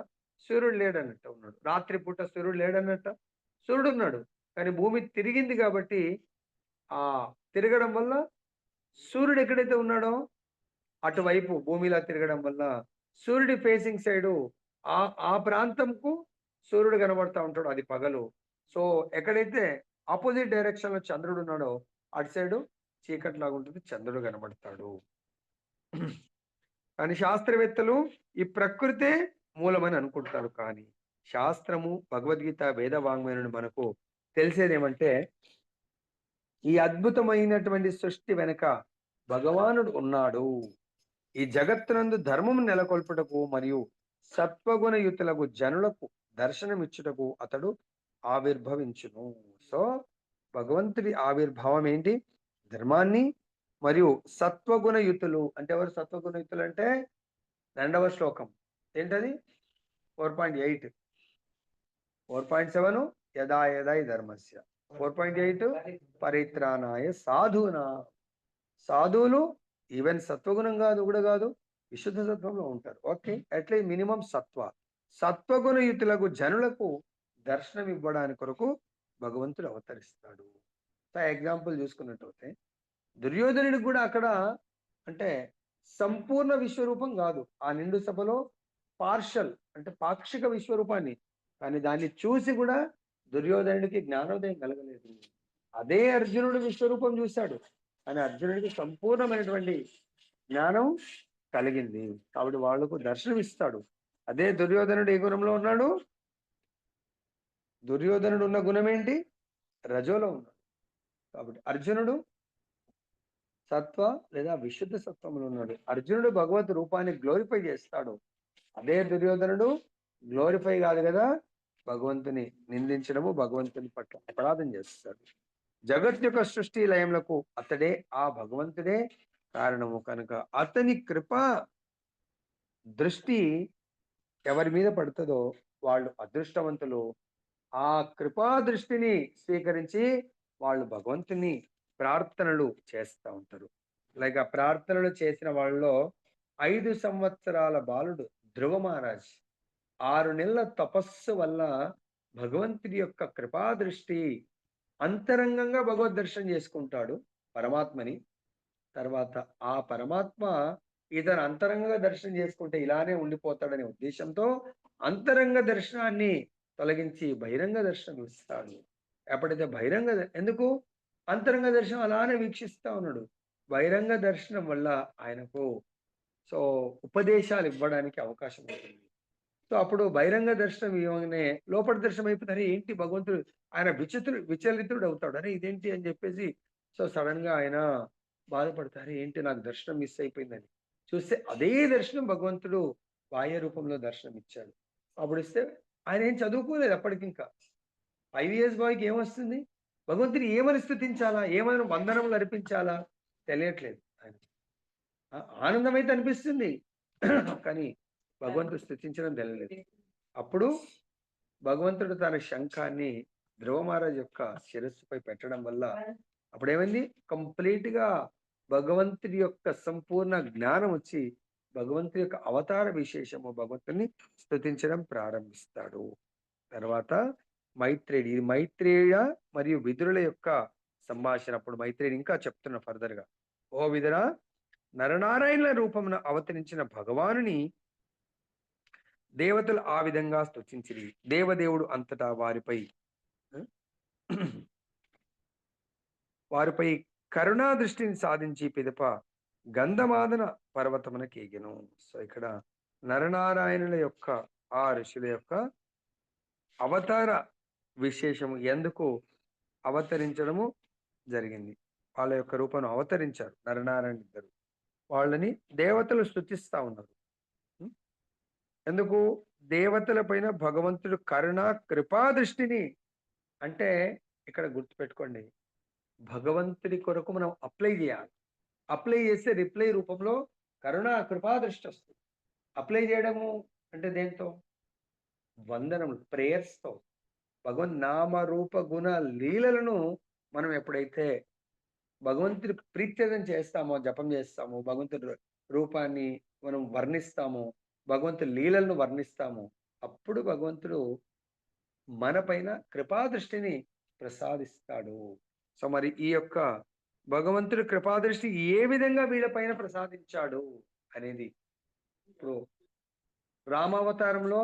సూర్యుడు లేడన్నట్ట ఉన్నాడు. రాత్రిపూట సూర్యుడు లేడన్నట్ట, సూర్యుడు ఉన్నాడు. కానీ భూమి తిరిగింది కాబట్టి ఆ తిరగడం వల్ల సూర్యుడు ఎక్కడైతే ఉన్నాడో అటువైపు భూమిలా తిరగడం వల్ల సూర్యుడి ఫేసింగ్ సైడు ఆ ఆ ప్రాంతంకు సూర్యుడు కనబడతా ఉంటాడు. అది పగలు. సో ఎక్కడైతే ఆపోజిట్ డైరెక్షన్ లో చంద్రుడు ఉన్నాడో అటు సైడు చీకట్లాగా ఉంటుంది, చంద్రుడు కనబడతాడు. కానీ శాస్త్రవేత్తలు ఈ ప్రకృతే మూలమని అనుకుంటారు. కానీ శాస్త్రము, భగవద్గీత, వేద వాంగ్మయం మనకు తెలిసేదేమంటే ఈ అద్భుతమైనటువంటి సృష్టి వెనుక భగవానుడు ఉన్నాడు. ఈ జగత్తునందు ధర్మము నెలకొల్పుటకు మరియు సత్వగుణయుతులకు జనులకు దర్శనమిచ్చుటకు అతడు ఆవిర్భవించును. సో భగవంతుడి ఆవిర్భావం ఏంటి? ధర్మాన్ని మరియు సత్వగుణయుతులు అంటే ఎవరు? సత్వగుణయుతులు అంటే 2వ శ్లోకం ఏంటది? 4.8, 4.7 యదా యదా ధర్మస్య, 4.8 పరిత్రాణాయ సాధునా. సాధువులు ఈవెన్ సత్వగుణం కాదు కూడా కాదు, విశుద్ధ సత్వంలో ఉంటారు. ఓకే, అట్లీస్ట్ మినిమం సత్వగుణయుతులకు జనులకు దర్శనం ఇవ్వడానికి కొరకు భగవంతుడు అవతరిస్తాడు. ఎగ్జాంపుల్ చూసుకున్నట్టయితే దుర్యోధనుడికి కూడా అక్కడ అంటే సంపూర్ణ విశ్వరూపం కాదు, ఆ నిండు సభలో పార్షల్ అంటే పాక్షిక విశ్వరూపాన్ని, కానీ దాన్ని చూసి కూడా దుర్యోధనుడికి జ్ఞానోదయం కలగలేదు. అదే అర్జునుడు విశ్వరూపం చూశాడు, కానీ అర్జునుడికి సంపూర్ణమైనటువంటి జ్ఞానం కలిగింది. కాబట్టి వాళ్లకు దర్శనం ఇస్తాడు. అదే దుర్యోధనుడు ఏ గుణంలో ఉన్నాడు? దుర్యోధనుడు ఉన్న గుణం ఏంటి? రజోలో ఉన్నాడు. కాబట్టి అర్జునుడు సత్వ లేదా విశుద్ధ సత్వంలో ఉన్నాడు. అర్జునుడు భగవత్ రూపాన్ని గ్లోరిఫై చేస్తాడు. అదే దుర్యోధనుడు గ్లోరిఫై కాదు కదా, భగవంతుని నిందించడము, భగవంతుని పట్ల అపరాధం చేస్తాడు. జగత్ యొక్క సృష్టి లయములకు అతడే, ఆ భగవంతుడే కారణము. కనుక అతని కృప దృష్టి ఎవరి మీద పడుతుందో వాళ్ళు అదృష్టవంతులు. ఆ కృపా దృష్టిని స్వీకరించి వాళ్ళు భగవంతుని ప్రార్థనలు చేస్తూ ఉంటారు. లైక్ ఆ ప్రార్థనలు చేసిన వాళ్ళలో 5 సంవత్సరాల బాలుడు ధ్రువ మహారాజ్ 6 నెలల తపస్సు వల్ల భగవంతుడి యొక్క కృపా దృష్టి అంతరంగంగా భగవద్ దర్శనం చేసుకుంటాడు పరమాత్మని. తర్వాత ఆ పరమాత్మ ఇతను అంతరంగంగా దర్శనం చేసుకుంటే ఇలానే ఉండిపోతాడనే ఉద్దేశంతో అంతరంగ దర్శనాన్ని తొలగించి బహిరంగ దర్శనం ఇస్తాడు. ఎప్పుడైతే ఎందుకు అంతరంగ దర్శనం అలానే వీక్షిస్తా ఉన్నాడు. బహిరంగ దర్శనం వల్ల ఆయనకు సో ఉపదేశాలు ఇవ్వడానికి అవకాశం ఉంటుంది. సో అప్పుడు బహిరంగ దర్శనం ఇవ్వగానే లోపల దర్శనం అయిపోతుంది. ఏంటి భగవంతుడు ఆయన విచలితుడు అవుతాడు. అరే ఇదేంటి అని చెప్పేసి సో సడన్ గా ఆయన బాధపడతారు. ఏంటి నాకు దర్శనం మిస్ అయిపోయిందని చూస్తే అదే దర్శనం భగవంతుడు బాహ్య రూపంలో దర్శనం ఇచ్చాడు. అప్పుడు ఇస్తే ఆయన ఏం చదువుకోలేదు అప్పటికింకా. 5 years బాయ్కి ఏమొస్తుంది? భగవంతుని ఏమని స్థుతించాలా, ఏమని వందనములు అర్పించాలా తెలియట్లేదు. ఆయన ఆనందం అయితే అనిపిస్తుంది కానీ భగవంతుడు స్థుతించడం తెలియలేదు. అప్పుడు భగవంతుడు తన శంఖాన్ని ధ్రువ మహారాజ్ యొక్క శిరస్సుపై పెట్టడం వల్ల అప్పుడేమైంది? కంప్లీట్ గా భగవంతుడి యొక్క సంపూర్ణ జ్ఞానం వచ్చి భగవంతుడి యొక్క అవతార విశేషము భగవంతుని స్తుతించడం ప్రారంభిస్తాడు. తర్వాత మైత్రేయుడు, ఇది మైత్రేయ మరియు విదురుల యొక్క సంభాషణ. అప్పుడు మైత్రేయుడు ఇంకా చెప్తున్న ఫర్దర్ గా, ఓ విదురా, నరనారాయణుల రూపమున అవతరించిన భగవానుని దేవతలు ఆ విధంగా స్తుతించిరి. దేవదేవుడు అంతటా వారిపై కరుణా దృష్టిని సాధించి పిదప గంధమాదన పర్వతమునకేగెను. సో ఇక్కడ నరనారాయణుల యొక్క ఆ ఋషుల యొక్క అవతార విశేషము ఎందుకు అవతరించడము జరిగింది. వాళ్ళ యొక్క రూపం అవతరించారు నరనారాయణ ఇద్దరు. వాళ్ళని దేవతలు స్తుతిస్తా ఉన్నారు. ఎందుకు? దేవతల పైన భగవంతుడు కరుణ కృపా దృష్టిని, అంటే ఇక్కడ గుర్తుపెట్టుకోండి, భగవంతుడి కొరకు మనం అప్లై చేయాలి. అప్లై చేస్తే రిప్లై రూపంలో కరుణ కృపా దృష్టి వస్తుంది. అప్లై చేయడము అంటే దేంతో? వందనములు, ప్రేయర్స్తో. భగవన్ నామ రూప గుణ లీలలను మనం ఎప్పుడైతే భగవంతుడికి ప్రీత్యర్థం చేస్తామో, జపం చేస్తామో, భగవంతుడి రూపాన్ని మనం వర్ణిస్తామో, భగవంతుడి లీలలను వర్ణిస్తామో, అప్పుడు భగవంతుడు మన పైన కృపాదృష్టిని ప్రసాదిస్తాడు. సో మరి ఈ యొక్క భగవంతుడి కృపాదృష్టి ఏ విధంగా వీళ్ళపైన ప్రసాదించాడు అనేది, ఇప్పుడు రామావతారంలో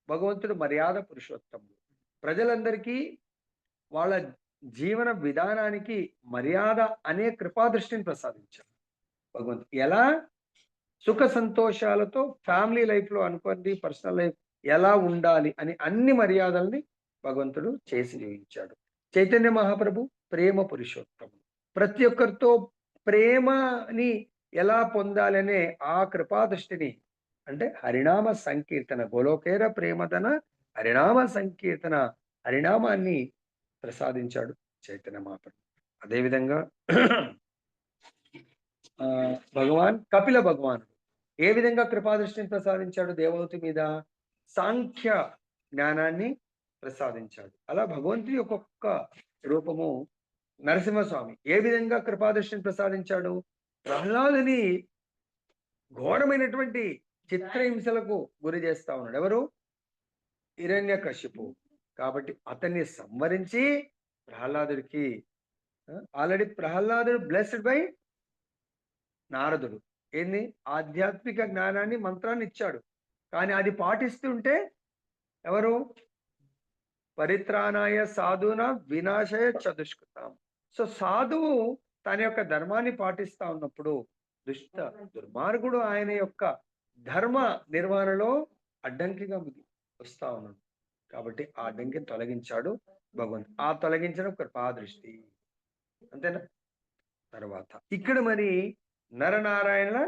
భగవంతుడు మర్యాద పురుషోత్తముడు. ప్రజలందరికీ వాళ్ళ జీవన విధానానికి మర్యాద అనే కృపాదృష్టిని ప్రసాదించాడు భగవంతుడు. ఎలా? సుఖ సంతోషాలతో ఫ్యామిలీ లైఫ్ లో అనుకోండి, పర్సనల్ లైఫ్ ఎలా ఉండాలి అని అన్ని మర్యాదల్ని భగవంతుడు చేసి జీవించాడు. చైతన్య మహాప్రభు ప్రేమ పురుషోత్తముడు. ప్రతి ఒక్కరితో ప్రేమని ఎలా పొందాలనే ఆ కృపాదృష్టిని, అంటే హరినామ సంకీర్తన, గోలోకేర ప్రేమదన హరినామ సంకీర్తన, హరినామాన్ని ప్రసాదించాడు చైతన్య మహాప్రభు. అదేవిధంగా భగవాన్ కపిల భగవానుడు ఏ విధంగా కృపాదృష్టిని ప్రసాదించాడు దేవహూతి మీద? సాంఖ్య జ్ఞానాన్ని ప్రసాదించాడు. అలా భగవంతుడి ఒక్కొక్క రూపము. నరసింహస్వామి ఏ విధంగా కృపాదృష్టిని ప్రసాదించాడు? ప్రహ్లాదుని ఘోరమైనటువంటి చిత్రహింసలకు గురి చేస్తా ఉన్నాడు. ఎవరు? హిరణ్యకశిపు. కాబట్టి అతన్ని సంవరించి ప్రహ్లాదుడికి, ఆల్రెడీ ప్రహ్లాదుడు బ్లెస్డ్ బై నారదుడు, ఏంది? ఆధ్యాత్మిక జ్ఞానాన్ని, మంత్రాన్ని ఇచ్చాడు. కానీ అది పాటిస్తుంటే ఎవరు? పరిత్రాణాయ సాధున వినాశయ చతుష్కృతం. సో సాధువు తన యొక్క ధర్మాన్ని పాటిస్తా ఉన్నప్పుడు దుర్మార్గుడు ఆయన యొక్క ధర్మ నిర్వహణలో అడ్డంకిగా వస్తా ఉన్నాడు. కాబట్టి ఆ అడ్డంకిని తొలగించాడు భగవంతుడు. ఆ తొలగించిన కృపాదృష్టి, అంతేనా? తర్వాత ఇక్కడ మరి నరనారాయణుల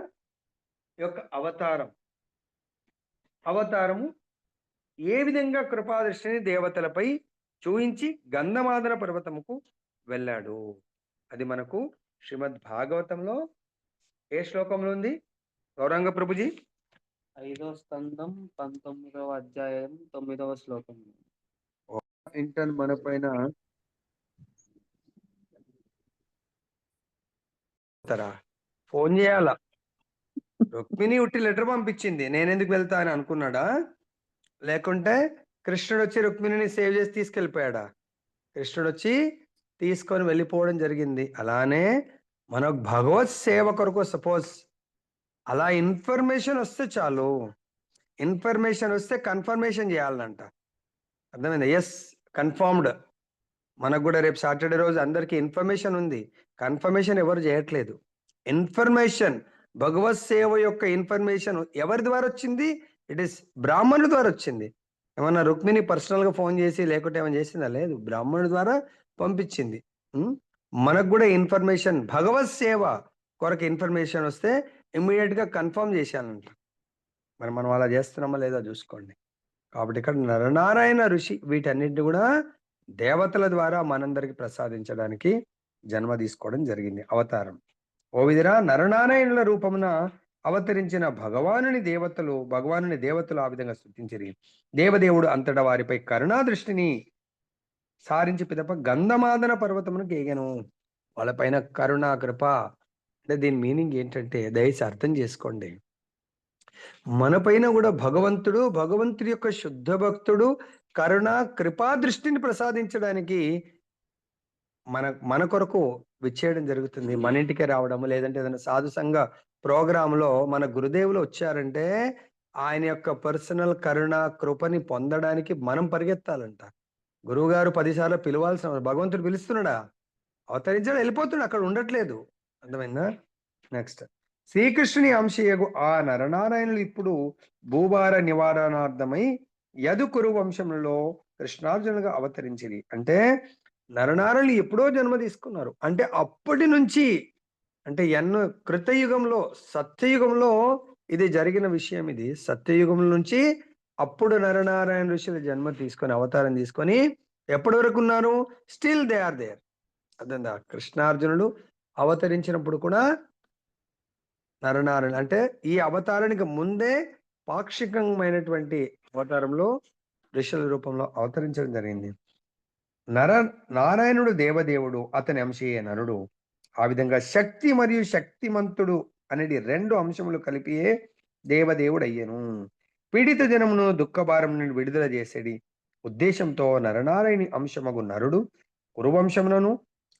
యొక్క అవతారము ఏ విధంగా కృపాదృష్టిని దేవతలపై చూయించి గంధమాదన పర్వతముకు వెళ్ళాడు. అది మనకు శ్రీమద్ భాగవతంలో ఏ శ్లోకంలో ఉంది గౌరంగ ప్రభుజీ? 5వ స్కందం 19వ అధ్యాయం 9వ శ్లోకం. ఇంటర్ మన పైన ఫోన్ చేయాలా? రుక్మిణి ఉట్టి లెటర్ పంపించింది, నేనెందుకు వెళ్తా అని అనుకున్నాడా? లేకుంటే కృష్ణుడు వచ్చి రుక్మిణిని సేవ్ చేసి తీసుకెళ్ళిపోయాడా? కృష్ణుడు వచ్చి తీసుకొని వెళ్ళిపోవడం జరిగింది. అలానే మన భగవత్ సేవ కొరకు సపోజ్ అలా ఇన్ఫర్మేషన్ వస్తే చాలు. ఇన్ఫర్మేషన్ వస్తే కన్ఫర్మేషన్ చేయాలంట. అర్థమైందా? Yes, confirmed. మనకు కూడా రేపు సాటర్డే రోజు అందరికీ ఇన్ఫర్మేషన్ ఉంది, కన్ఫర్మేషన్ ఎవరు చేయట్లేదు. ఇన్ఫర్మేషన్, భగవత్ సేవ యొక్క ఇన్ఫర్మేషన్ ఎవరి ద్వారా వచ్చింది? ఇట్ ఈస్ బ్రాహ్మణుడి ద్వారా వచ్చింది. ఏమన్నా రుక్మిణి పర్సనల్ గా ఫోన్ చేసి లేకుంటే ఏమైనా చేసిందా? లేదు, బ్రాహ్మణుడి ద్వారా పంపించింది. మనకు కూడా ఇన్ఫర్మేషన్, భగవత్ సేవ కొరకు ఇన్ఫర్మేషన్ వస్తే ఇమ్మీడియట్ గా కన్ఫర్మ్ చేశానంట. మరి మనం అలా చేస్తున్నామా లేదా చూసుకోండి. కాబట్టి ఇక్కడ నరనారాయణ ఋషి వీటన్నిటిని కూడా దేవతల ద్వారా మనందరికి ప్రసాదించడానికి జన్మ తీసుకోవడం జరిగింది, అవతారం. ఓ విధిరా, నరనారాయణుల రూపమున అవతరించిన భగవానుని దేవతలు ఆ విధంగా స్తుతించిరి. దేవదేవుడు అంతటా వారిపై కరుణా దృష్టిని సారించి పిదప గంధమాదన పర్వతమును గేగెను. వాళ్ళపైన కరుణ కృప అంటే దీని మీనింగ్ ఏంటంటే దయచేసి అర్థం చేసుకోండి. మన పైన కూడా భగవంతుడి యొక్క శుద్ధ భక్తుడు కరుణ కృపా దృష్టిని ప్రసాదించడానికి మన కొరకు విచ్చేయడం జరుగుతుంది. మన ఇంటికే రావడము, లేదంటే ఏదైనా సాధు సంఘ ప్రోగ్రామ్ లో మన గురుదేవులు వచ్చారంటే ఆయన యొక్క పర్సనల్ కరుణ కృపని పొందడానికి మనం పరిగెత్తాలంట. గురువు గారు 10 సార్లు పిలవాల్సిన భగవంతుడు పిలుస్తున్నాడా? అవతరించాడు, వెళ్ళిపోతున్నాడు, అక్కడ ఉండట్లేదు. అర్థమైందా? నెక్స్ట్, శ్రీకృష్ణుని అంశయగు ఆ నరనారాయణులు ఇప్పుడు భూభార నివారణార్థమై యదుకురు వంశంలో కృష్ణార్జునులుగా అవతరించిరి. అంటే నరనారాయణులు ఎప్పుడో జన్మ తీసుకున్నారు. అంటే అప్పటి నుంచి, అంటే ఎన్నో కృతయుగంలో, సత్యయుగంలో ఇది జరిగిన విషయం. ఇది సత్యయుగం నుంచి అప్పుడు నరనారాయణ ఋషులు జన్మ తీసుకొని అవతారం తీసుకొని ఎప్పటి వరకు ఉన్నారు? Still they are there. అర్థందా? కృష్ణార్జునులు అవతరించినప్పుడు కూడా నరనారాయణ అంటే ఈ అవతారానికి ముందే పాక్షికమైనటువంటి అవతారంలో ఋషుల రూపంలో అవతరించడం జరిగింది. నారాయణుడు దేవదేవుడు, అతని అంశయే నరుడు. ఆ విధంగా శక్తి మరియు శక్తిమంతుడు అనేది 2 అంశములు కలిపియే దేవదేవుడు అయ్యను. పీడిత జనమును దుఃఖభారం నుండి విడుదల చేసేది ఉద్దేశంతో నరనారాయణి అంశమగు నరుడు కురువంశములను,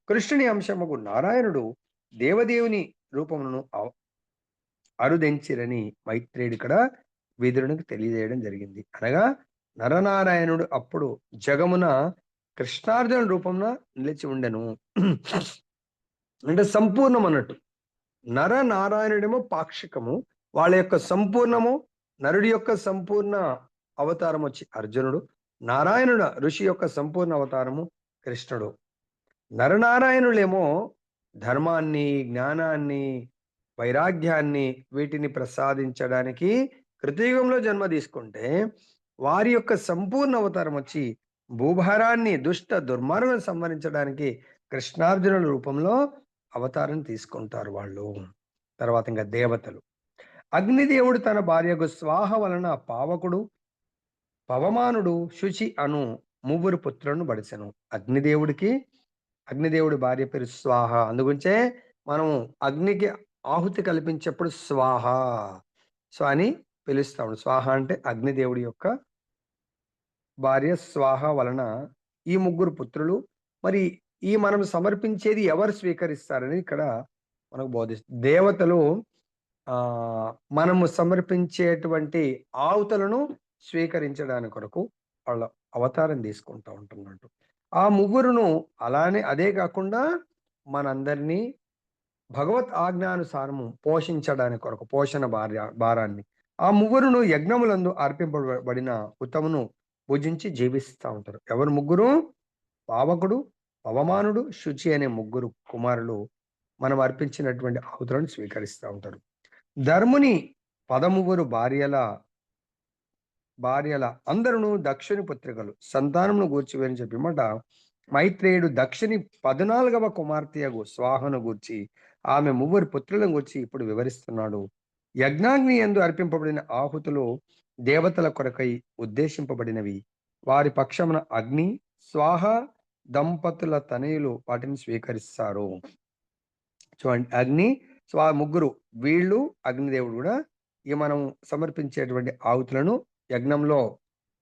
కృష్ణుని అంశమగు నారాయణుడు దేవదేవుని రూపములను అరుదెంచిరని మైత్రేయుడు ఇక్కడ విదురునికి తెలియజేయడం జరిగింది. అనగా నరనారాయణుడు అప్పుడు జగమున కృష్ణార్జున రూపంలో నిలిచి ఉండెను. అంటే సంపూర్ణం అన్నట్టు. నర నారాయణుడేమో పాక్షికము, వాళ్ళ యొక్క సంపూర్ణము, నరుడి యొక్క సంపూర్ణ అవతారం వచ్చి అర్జునుడు, నారాయణుడు ఋషి యొక్క సంపూర్ణ అవతారము కృష్ణుడు. నరనారాయణులేమో ధర్మాన్ని, జ్ఞానాన్ని, వైరాగ్యాన్ని వీటిని ప్రసాదించడానికి కృతయుగంలో జన్మ తీసుకుంటే, వారి యొక్క సంపూర్ణ అవతారం వచ్చి భూభారాన్ని, దుష్ట దుర్మార్గం సంహరించడానికి కృష్ణార్జునుల రూపంలో అవతారం తీసుకుంటారు వాళ్ళు. తర్వాత ఇంకా దేవతలు. అగ్నిదేవుడు తన భార్యకు స్వాహ వలన పావకుడు, పవమానుడు, శుచి అను ముగ్గురు పుత్రులను బడిసెను. అగ్నిదేవుడి భార్య పేరు స్వాహ. అందుగురించే మనం అగ్నికి ఆహుతి కల్పించేప్పుడు స్వాహ సో అని పిలుస్తాము. స్వాహ అంటే అగ్నిదేవుడి యొక్క భార్య. స్వాహ వలన ఈ ముగ్గురు పుత్రులు. మరి ఈ మనం సమర్పించేది ఎవరు స్వీకరిస్తారని ఇక్కడ మనకు బోధిస్తుంది. దేవతలు మనము సమర్పించేటువంటి ఆవుతలను స్వీకరించడానికి కొరకు వాళ్ళ అవతారం తీసుకుంటూ ఉంటున్నట్టు. ఆ ముగ్గురును అదే కాకుండా మనందరినీ భగవత్ ఆజ్ఞానుసారము పోషించడానికి కొరకు పోషణ భారాన్ని ఆ ముగ్గురును యజ్ఞములందు అర్పింపబడిన ఉత్తమును పూజించి జీవిస్తూ ఉంటారు. ఎవరు ముగ్గురు? పావకుడు, పవమానుడు, శుచి అనే ముగ్గురు కుమారులు మనం అర్పించినటువంటి ఆహుతులను స్వీకరిస్తూ ఉంటారు. ధర్ముని 13 భార్యల అందరును దక్షుని పుత్రికలు. సంతానమును గూర్చి వేరని చెప్పిమాట మైత్రేయుడు దక్షిణి 14వ కుమార్తెయగు స్వాహను గూర్చి ఆమె 3 పుత్రులను గూర్చి ఇప్పుడు వివరిస్తున్నాడు. యజ్ఞాగ్ని యందు అర్పింపబడిన ఆహుతులు దేవతల కొరకై ఉద్దేశింపబడినవి. వారి పక్షమున అగ్ని, స్వాహ దంపతుల తనయులు వాటిని స్వీకరిస్తారు. చూడండి, అగ్ని, స్వాహ ముగ్గురు వీళ్ళు, అగ్నిదేవుడు కూడా ఈ మనం సమర్పించేటువంటి ఆహుతులను యజ్ఞంలో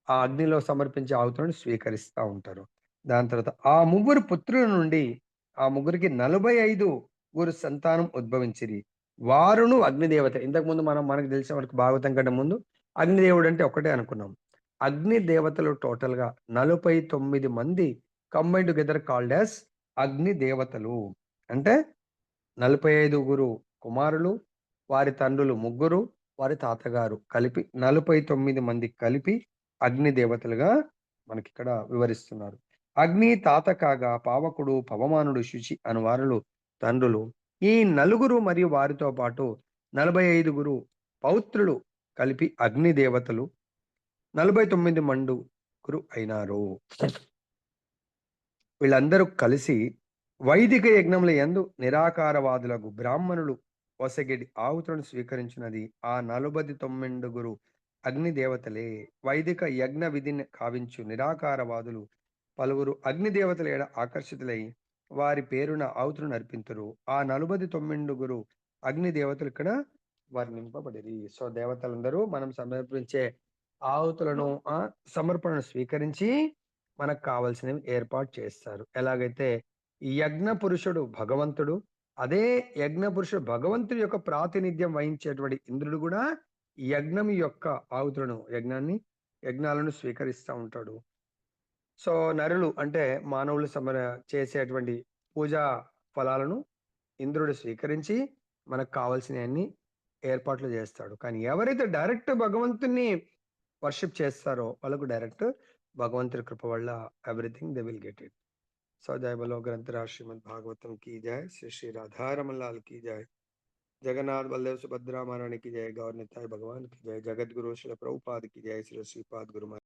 ఆ అగ్నిలో సమర్పించే ఆహుతులను స్వీకరిస్తూ ఉంటారు. దాని తర్వాత ఆ ముగ్గురు పుత్రుల నుండి ఆ ముగ్గురికి 45 సంతానం ఉద్భవించిరి. వారును అగ్నిదేవత. ఇంతకుముందు మనకు తెలిసిన వరకు భాగవతం కంటే ముందు అగ్నిదేవుడు అంటే ఒకటే అనుకున్నాం. అగ్ని దేవతలు టోటల్ గా 49 మంది కంబైన్ టుగెదర్ కాల్డ్ యాస్ అగ్ని దేవతలు. అంటే 45 కుమారులు, వారి తండ్రులు 3, వారి తాతగారు కలిపి 49 మంది కలిపి అగ్ని దేవతలుగా మనకి ఇక్కడ వివరిస్తున్నారు. అగ్ని తాత కాగా పావకుడు, పవమానుడు, శుచి అనువారులు తండ్రులు. ఈ 4 మరియు వారితో పాటు 45 పౌత్రులు కలిపి అగ్ని దేవతలు 49 మండుగురు అయినారు. వీళ్ళందరూ కలిసి వైదిక యజ్ఞముల యందు నిరాకారవాదులకు బ్రాహ్మణులు ఒసగిడి ఆహుతులను స్వీకరించినది ఆ 49 అగ్ని దేవతలే. వైదిక యజ్ఞ విధిని కావించు నిరాకారవాదులు పలువురు అగ్ని దేవతల ఏడ ఆకర్షితులై వారి పేరున ఆవుతులను అర్పింతురు. ఆ 49 అగ్ని దేవతలు ఇక్కడ వర్ణింపబడిరి. సో దేవతలందరూ మనం సమర్పించే ఆహుతులను సమర్పణను స్వీకరించి మనకు కావలసినవి ఏర్పాటు చేస్తారు. ఎలాగైతే ఈ యజ్ఞ పురుషుడు భగవంతుడు, అదే యజ్ఞ పురుషుడు భగవంతుడి యొక్క ప్రాతినిధ్యం వహించేటువంటి ఇంద్రుడు కూడా యజ్ఞం యొక్క ఆహుతులను యజ్ఞాలను స్వీకరిస్తూ ఉంటాడు. సో నరులు అంటే మానవులు చేసేటువంటి పూజా ఫలాలను ఇంద్రుడు స్వీకరించి మనకు కావాల్సినవన్నీ ఏర్పాట్లు చేస్తాడు. కానీ ఎవరైతే డైరెక్ట్ భగవంతుని వర్షిప్ చేస్తారో వాళ్ళకు డైరెక్ట్ భగవంతుడి కృప వల్ల everything they will get it. So జయ బలో గ్రంథరాజ్ శ్రీమద్ భాగవతం की जय, श्री श्री राधा रमन लाल की जय, जगन्नाथ बलदेव सुभद्रा महारानी की जय, गौर निताई भगवान की जय, जगत गुरु श्री प्रभुपाद की जय, श्री श्रीपाद गुरु